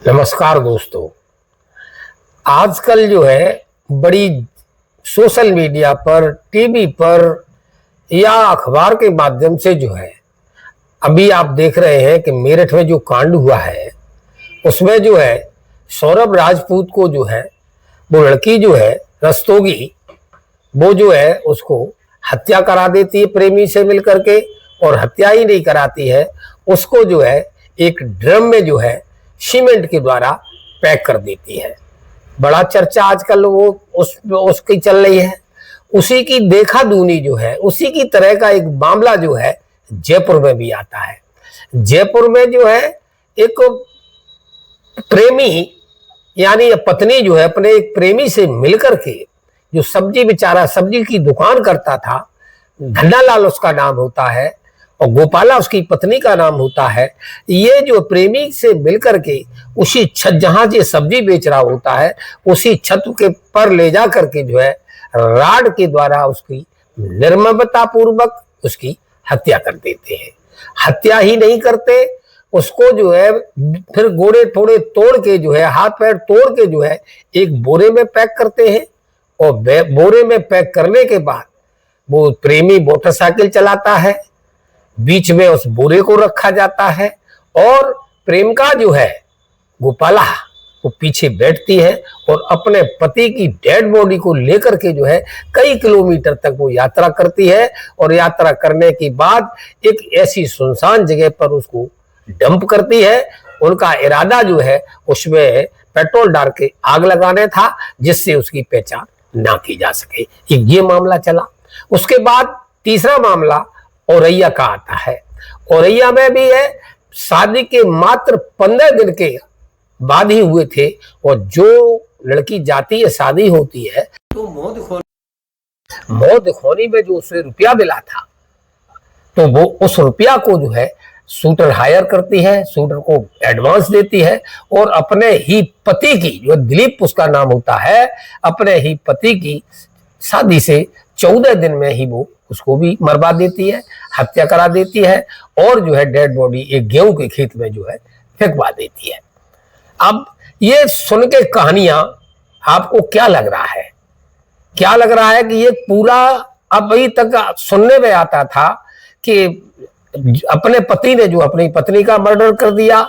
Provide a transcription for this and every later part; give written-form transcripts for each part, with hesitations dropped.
नमस्कार दोस्तों। आजकल जो है बड़ी सोशल मीडिया पर, टीवी पर या अखबार के माध्यम से जो है अभी आप देख रहे हैं कि मेरठ में जो कांड हुआ है उसमें जो है सौरभ राजपूत को जो है वो लड़की जो है रस्तोगी वो जो है उसको हत्या करा देती है प्रेमी से मिलकर के, और हत्या ही नहीं कराती है, उसको जो है एक ड्रम में जो है सीमेंट के द्वारा पैक कर देती है। बड़ा चर्चा आजकल वो उसकी चल रही है। उसी की देखा दूनी जो है, उसी की तरह का एक मामला जो है जयपुर में भी आता है। जयपुर में जो है एक प्रेमी यानी पत्नी जो है अपने एक प्रेमी से मिलकर के, जो बेचारा सब्जी की दुकान करता था, धन्नालाल उसका नाम होता है और गोपाला उसकी पत्नी का नाम होता है। ये जो प्रेमी से मिलकर के उसी छत, जहां ये सब्जी बेच रहा होता है, उसी छत के पर ले जा करके जो है राड के द्वारा उसकी निर्ममता पूर्वक उसकी हत्या कर देते हैं। हत्या ही नहीं करते, उसको जो है फिर गोड़े थोड़े तोड़ के जो है, हाथ पैर तोड़ के जो है एक बोरे में पैक करते हैं, और बोरे में पैक करने के बाद वो प्रेमी मोटरसाइकिल चलाता है, बीच में उस बोरे को रखा जाता है और प्रेमिका जो है गोपाला वो पीछे बैठती है और अपने पति की डेड बॉडी को लेकर के जो है कई किलोमीटर तक वो यात्रा करती है, और यात्रा करने के बाद एक ऐसी सुनसान जगह पर उसको डंप करती है। उनका इरादा जो है उसमें पेट्रोल डाल के आग लगाने था, जिससे उसकी पहचान ना की जा सके। ये मामला चला। उसके बाद तीसरा मामला औरैया का आता है। औरैया में भी है, शादी के मात्र 15 दिन के बाद ही हुए थे, और जो लड़की जाती है, शादी होती है, तो मुंह दिखाने में जो उसे रुपया मिला था, तो वो उस रुपया को जो है शूटर हायर करती है, शूटर को एडवांस देती है, और अपने ही पति की, जो दिलीप उसका नाम होता है, अपने ही पति की शादी से 14 दिन में ही वो उसको भी मरवा देती है, हत्या करा देती है, और जो है डेड बॉडी एक गेहूं के खेत में जो है फेंकवा देती है। अब ये सुन के कहानियां आपको क्या लग रहा है? क्या लग रहा है कि ये पूरा अभी तक सुनने में आता था कि अपने पति ने जो अपनी पत्नी का मर्डर कर दिया,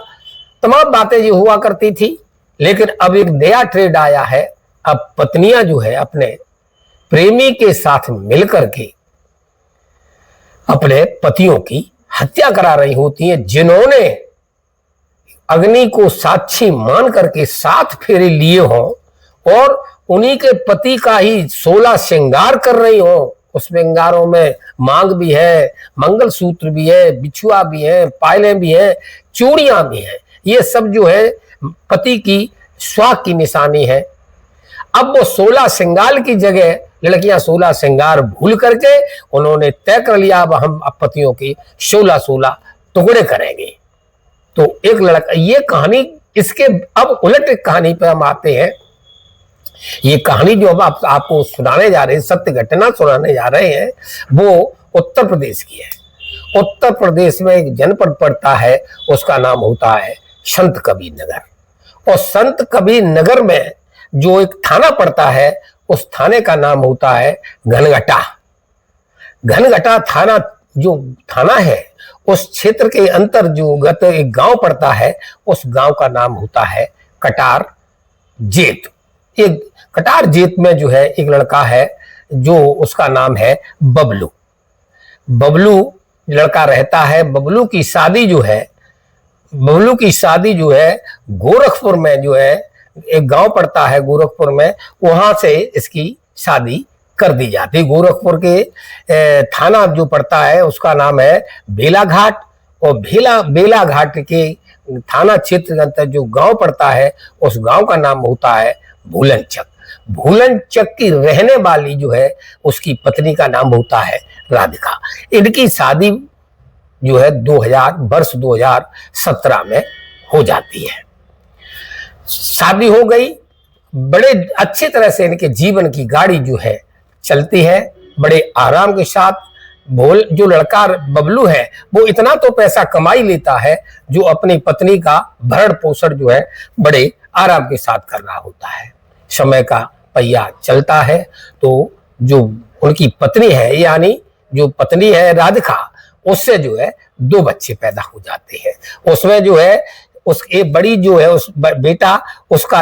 तमाम बातें ये हुआ करती थी, लेकिन अब एक नया ट्रेंड आया है। अब पत्नियां जो है अपने प्रेमी के साथ मिलकर के अपने पतियों की हत्या करा रही होती हैं, जिन्होंने अग्नि को साक्षी मान करके 7 फेरे लिए हों, और उन्हीं के पति का ही 16 श्रृंगार कर रही हों। उस श्रृंगारों में मांग भी है, मंगलसूत्र भी है, बिछुआ भी है, पायलें भी हैं, चूड़ियां भी हैं। ये सब जो है पति की स्वाग की निशानी है। अब वो 16 श्रृंगार की जगह लड़कियां 16 श्रृंगार भूल करके उन्होंने तय कर लिया, अब हम पतियों की 16 टुकड़े करेंगे। तो एक लड़का, ये कहानी, इसके अब उलट कहानी पे हम आते हैं। ये कहानी जो अब आपको सुनाने जा रहे हैं, सत्य घटना सुनाने जा रहे हैं, वो उत्तर प्रदेश की है। उत्तर प्रदेश में एक जनपद पड़ता है, उसका नाम होता है संत कबीर नगर, और संत कबीर नगर में जो एक थाना पड़ता है, उस थाने का नाम होता है घनघटा। घनघटा थाना जो थाना है, उस क्षेत्र के अंतर्गत एक गांव पड़ता है, उस गांव का नाम होता है कटार जेत। एक कटार जेत में जो है एक लड़का है, जो उसका नाम है बबलू। बबलू लड़का रहता है। बबलू की शादी जो है गोरखपुर में, जो है एक गांव पड़ता है गोरखपुर में, वहां से इसकी शादी कर दी जाती। गोरखपुर के थाना जो पड़ता है उसका नाम है बेलाघाट, और बेलाघाट के थाना क्षेत्र के अंतर जो गांव पड़ता है, उस गांव का नाम होता है भूलनचक। भूलनचक की रहने वाली जो है उसकी पत्नी का नाम होता है राधिका। इनकी शादी जो है 2017 में हो जाती है। शादी हो गई, बड़े अच्छी तरह से इनके जीवन की गाड़ी जो है चलती है, बड़े आराम के साथ जो लड़का बबलू है वो इतना तो पैसा कमाई लेता है जो अपनी पत्नी का भरण पोषण जो है बड़े आराम के साथ कर रहा होता है। समय का पहिया चलता है तो जो उनकी पत्नी है, यानी जो पत्नी है राधिका, उससे जो है 2 बच्चे पैदा हो जाते हैं। उसमें जो है उस एक बड़ी जो है उस बेटा उसका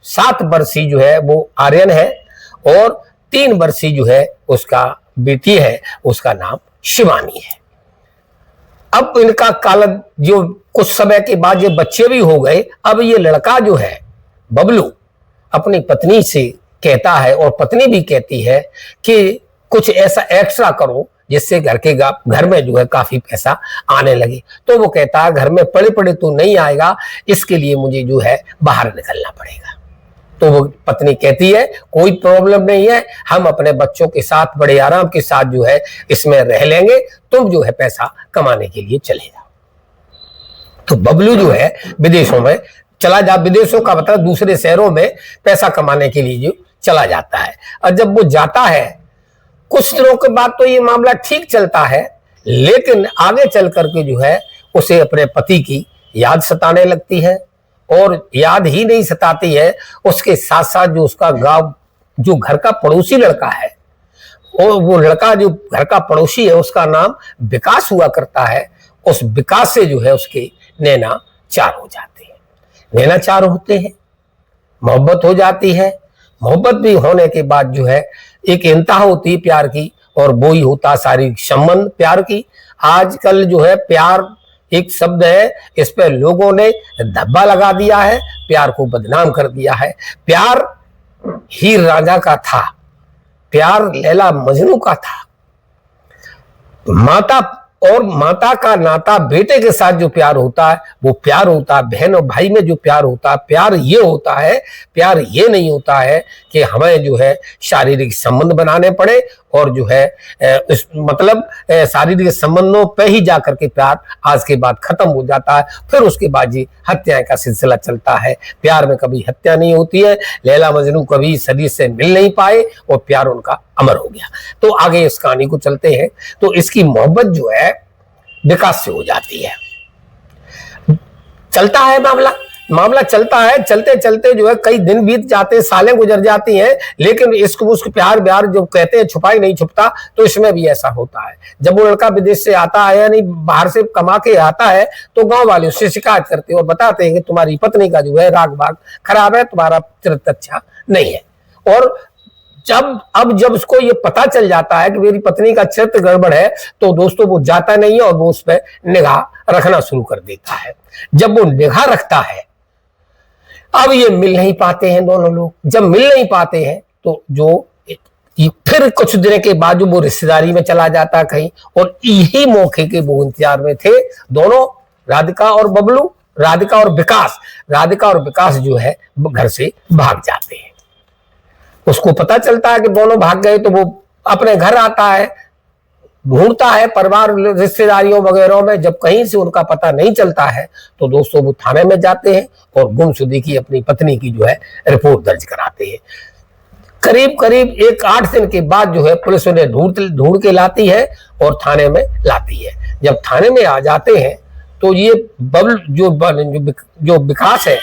7 वर्षीय जो है वो आर्यन है और 3 वर्षीय जो है उसका बेटी है, उसका नाम शिवानी है। अब इनका काल जो कुछ समय के बाद ये बच्चे भी हो गए। अब ये लड़का जो है बबलू अपनी पत्नी से कहता है और पत्नी भी कहती है कि कुछ ऐसा एक्स्ट्रा करो जिससे घर में जो है काफी पैसा आने लगे। तो वो कहता है घर में पड़े पड़े तो नहीं आएगा, इसके लिए मुझे जो है बाहर निकलना पड़ेगा। तो वो पत्नी कहती है कोई प्रॉब्लम नहीं है, हम अपने बच्चों के साथ बड़े आराम के साथ जो है इसमें रह लेंगे, तुम जो है पैसा कमाने के लिए चले जाओ। तो बबलू जो है विदेशों में चला जा, विदेशों का मतलब दूसरे शहरों में पैसा कमाने के लिए जो चला जाता है। और जब वो जाता है कुछ दिनों के बाद तो ये मामला ठीक चलता है, लेकिन आगे चल करके जो है उसे अपने पति की याद सताने लगती है। और याद ही नहीं सताती है, उसके साथ साथ जो उसका गांव जो घर का पड़ोसी लड़का है, और वो लड़का जो घर का पड़ोसी है उसका नाम विकास हुआ करता है, उस विकास से जो है उसके नैना चार हो जाते हैं। नैना चार होते हैं, मोहब्बत हो जाती है। मोहब्बत भी होने के बाद जो है एक इंतहा होती है प्यार की, और वो ही होता शारीरिक संबंध प्यार की। आजकल जो है प्यार एक शब्द है, इस पे लोगों ने धब्बा लगा दिया है, प्यार को बदनाम कर दिया है। प्यार हीर रांझा का था, प्यार लैला मजनू का था। माता और माता का नाता बेटे के साथ जो प्यार होता है वो प्यार होता है। बहन और भाई में जो प्यार होता है, प्यार ये होता है। प्यार ये नहीं होता है कि हमें जो है शारीरिक संबंध बनाने पड़े और जो है इस मतलब शारीरिक संबंधों पे ही जाकर के प्यार आज के बाद खत्म हो जाता है। फिर उसके बाद जी हत्याएं का सिलसिला चलता है। प्यार में कभी हत्या नहीं होती है। लैला मजनू कभी शरीर से मिल नहीं पाए और प्यार उनका अमर हो गया। तो आगे इस कहानी को चलते हैं। तो इसकी मोहब्बत जो है विकास से हो जाती है। चलता है मामला चलता है। चलते चलते जो है कई दिन बीत जाते हैं, सालें गुजर जाती हैं, लेकिन इसको उसको प्यार ब्यार जो कहते हैं छुपाई नहीं छुपता। तो इसमें भी ऐसा होता है। जब वो लड़का विदेश से आता है, यानी बाहर से कमा के आता है, तो गांव वाले उससे शिकायत करते हैं और बताते हैं कि तुम्हारी पत्नी का जो है राग बाग खराब है, तुम्हारा चरित्र अच्छा नहीं है। और जब उसको ये पता चल जाता है कि मेरी पत्नी का चरित्र गड़बड़ है, तो दोस्तों वो जाता नहीं है और वो उस पर निगाह रखना शुरू कर देता है। जब वो निगाह रखता है, अब ये मिल नहीं पाते हैं दोनों लोग। जब मिल नहीं पाते हैं तो जो फिर कुछ दिन के बाद जो वो रिश्तेदारी में चला जाता है कहीं, और यही मौके के वो इंतजार में थे दोनों, राधिका और बबलू, राधिका और विकास जो है घर से भाग जाते हैं। उसको पता चलता है कि दोनों भाग गए, तो वो अपने घर आता है, ढूंढता है परिवार रिश्तेदारियों वगैरह में। जब कहीं से उनका पता नहीं चलता है तो दोस्तों वो थाने में जाते हैं और गुमशुदगी की अपनी पत्नी की जो है रिपोर्ट दर्ज कराते हैं। करीब एक 8 दिन के बाद जो है पुलिस उन्हें ढूंढ के लाती है और थाने में लाती है। जब थाने में आ जाते हैं तो ये जो विकास है,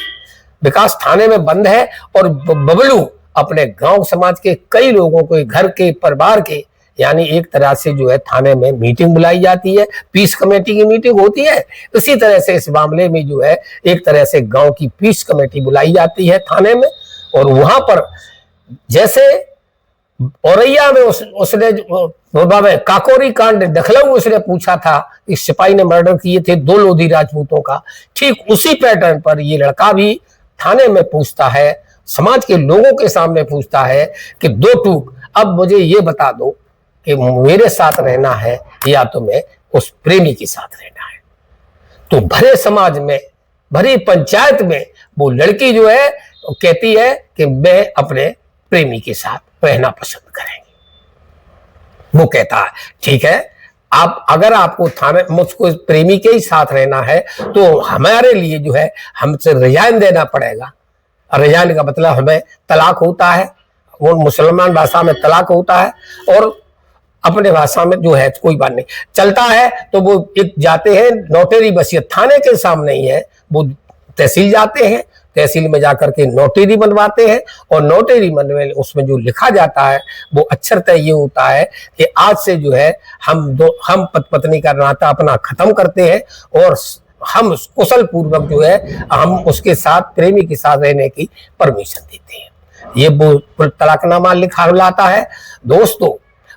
विकास थाने में बंद है और बबलू अपने गांव समाज के कई लोगों को, घर के परिवार के, यानी एक तरह से जो है थाने में मीटिंग बुलाई जाती है, पीस कमेटी की मीटिंग होती है। इसी तरह से इस मामले में जो है एक तरह से गांव की पीस कमेटी बुलाई जाती है थाने में। और वहां पर जैसे औरैया में उसने काकोरी कांड दखलऊ उसने पूछा था, इस सिपाही ने मर्डर किए थे 2 लोधी राजपूतों का, ठीक उसी पैटर्न पर ये लड़का भी थाने में पूछता है, समाज के लोगों के सामने पूछता है कि 2 टूक, अब मुझे ये बता दो कि मेरे साथ रहना है या तो मैं उस प्रेमी के साथ रहना है। तो भरे समाज में, भरी पंचायत में वो लड़की जो है कहती है कि मैं अपने प्रेमी के साथ रहना पसंद करेंगे। वो कहता है ठीक है, अगर आपको थाने मुझको प्रेमी के ही साथ रहना है तो हमारे लिए जो है हमसे रिजाइन देना पड़ेगा। रिजाइन का मतलब हमें तलाक होता है, वो मुसलमान भाषा में तलाक होता है। और अपने भाषा में जो है कोई बात नहीं चलता है, तो वो एक जाते हैं नोटरी वसीयत, थाने के सामने ही है, वो तहसील जाते हैं, तहसील में जाकर के नोटरी बनवाते हैं, और नोटरी बनवे उसमें जो लिखा जाता है वो अक्षरतः ये होता है कि आज से जो है हम पत्नी का नाता अपना खत्म करते हैं और हम कुशल पूर्वक जो है हम उसके साथ, प्रेमी के साथ रहने की परमिशन देते हैं। ये वो तलाकनामा लिखा लाता है दोस्तों।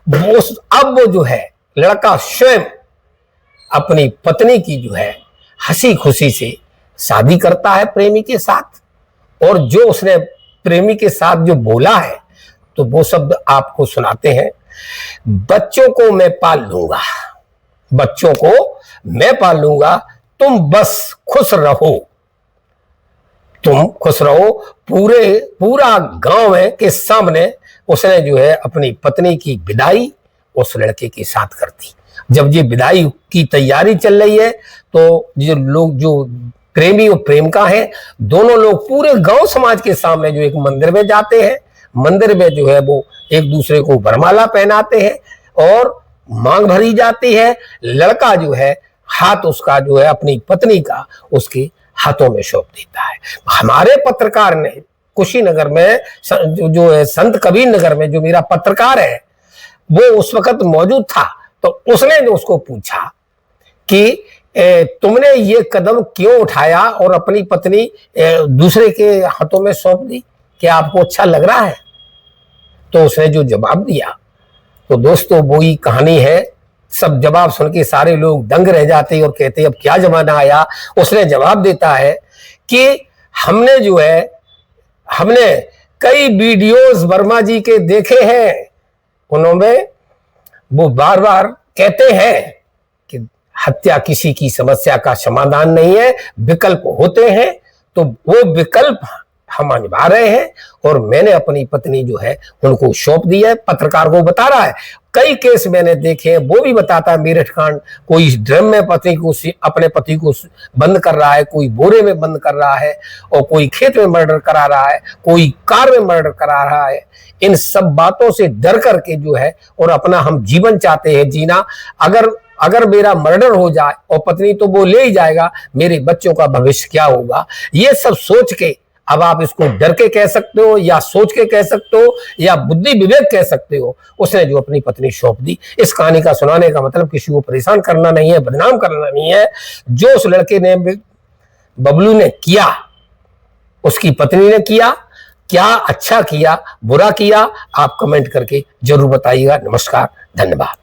अब वो जो है लड़का स्वयं अपनी पत्नी की जो है हंसी खुशी से शादी करता है प्रेमी के साथ, और जो उसने प्रेमी के साथ जो बोला है तो वो शब्द आपको सुनाते हैं। बच्चों को मैं पाल लूंगा, बच्चों को मैं पाल लूंगा, तुम बस खुश रहो, तुम खुश रहो। पूरा गांव के सामने उसने जो है अपनी पत्नी की विदाई उस लड़के के साथ कर दी। जब ये विदाई की तैयारी चल रही है तो जो लोग, जो प्रेमी और प्रेमिका है, दोनों लोग पूरे गांव समाज के सामने जो एक मंदिर में जाते हैं, मंदिर में जो है वो एक दूसरे को वरमाला पहनाते हैं और मांग भरी जाती है। लड़का जो है हाथ उसका जो है अपनी पत्नी का उसके हाथों में सौंप देता है। हमारे पत्रकार ने कुशीनगर में जो है संत कबीर नगर में जो मेरा पत्रकार है वो उस वक्त मौजूद था, तो उसने उसको पूछा कि तुमने ये कदम क्यों उठाया और अपनी पत्नी दूसरे के हाथों में सौंप दी, क्या आपको अच्छा लग रहा है? तो उसने जो जवाब दिया, तो दोस्तों वही कहानी है। सब जवाब सुन के सारे लोग दंग रह जाते और कहते अब क्या जमाना आया। उसने जवाब देता है कि हमने कई वीडियोस वर्मा जी के देखे हैं, उन्होंने वो बार बार कहते हैं कि हत्या किसी की समस्या का समाधान नहीं है, विकल्प होते हैं, तो वो विकल्प हम निभा रहे हैं और मैंने अपनी पत्नी जो है उनको सौंप दी है। पत्रकार को बता रहा है, कई केस मैंने देखे हैं, वो भी बताता है मेरठ कांड, कोई ड्रम में पत्नी को अपने पति को बंद कर रहा है, कोई बोरे में बंद कर रहा है, और कोई खेत में मर्डर करा रहा है, कोई कार में मर्डर करा रहा है। इन सब बातों से डर करके जो है और अपना हम जीवन चाहते हैं जीना। अगर मेरा मर्डर हो जाए और पत्नी तो वो ले ही जाएगा, मेरे बच्चों का भविष्य क्या होगा, ये सब सोच के, अब आप इसको डर के कह सकते हो या सोच के कह सकते हो या बुद्धि विवेक कह सकते हो, उसने जो अपनी पत्नी सौंप दी। इस कहानी का सुनाने का मतलब किसी को परेशान करना नहीं है, बदनाम करना नहीं है। जो उस लड़के ने, बबलू ने किया, उसकी पत्नी ने किया, क्या अच्छा किया बुरा किया, आप कमेंट करके जरूर बताइएगा। नमस्कार, धन्यवाद।